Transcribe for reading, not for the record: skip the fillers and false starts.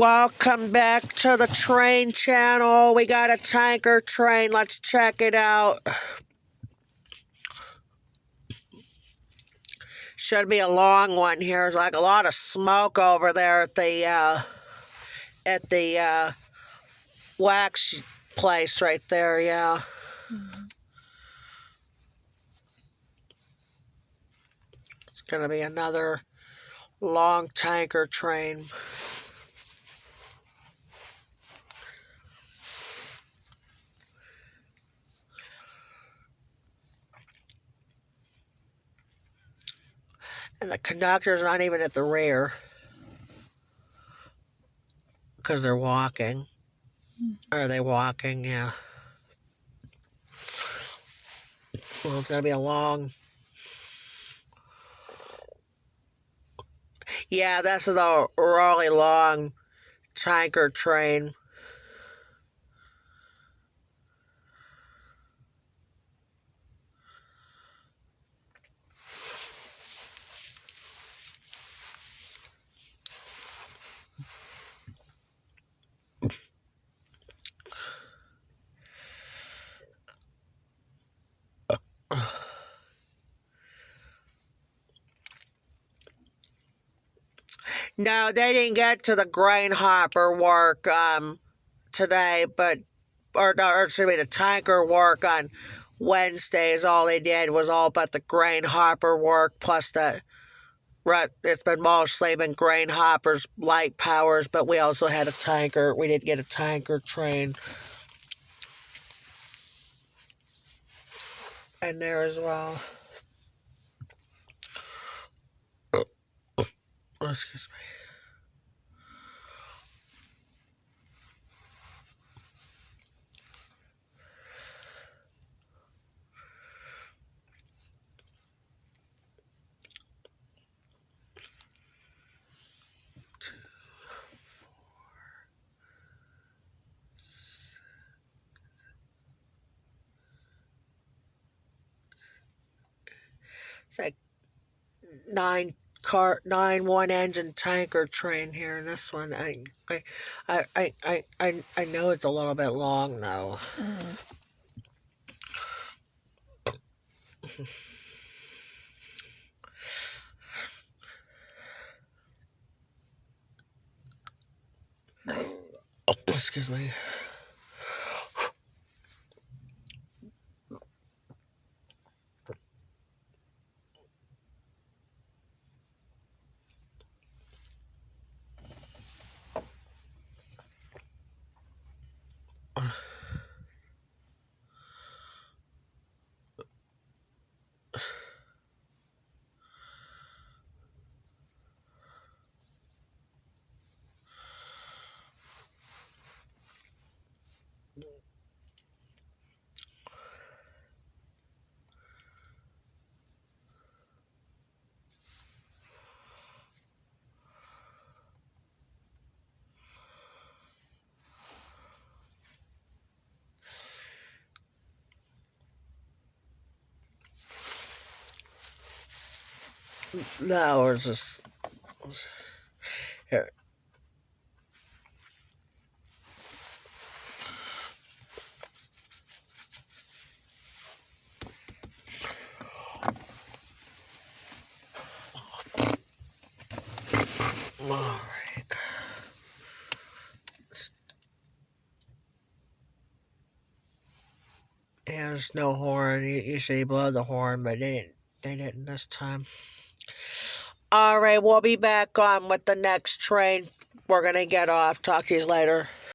Welcome back to the train channel. We got a tanker train. Let's check it out. Should be a long one here. There's like a lot of smoke over there at the wax place right there. Yeah. It's gonna be another long tanker train. And the conductor's not even at the rear because they're walking. Are they walking? Yeah. Well, it's going to be a long... Yeah, this is a really long tanker train. No, they didn't get to the grain hopper work today, or excuse me, the tanker work on Wednesdays. All they did was all but the grain hopper work, plus it's been mostly been grain hoppers, light powers, but we also had a tanker. We did get a tanker train in there as well. Oh, excuse me. It's like nine one-engine tanker train here, and this one I know it's a little bit long though. Oh, excuse me. No, it's just here. All right. Yeah, there's no horn. Usually you blow the horn, but they didn't this time. All right, we'll be back on with the next train. We're gonna get off. Talk to you later.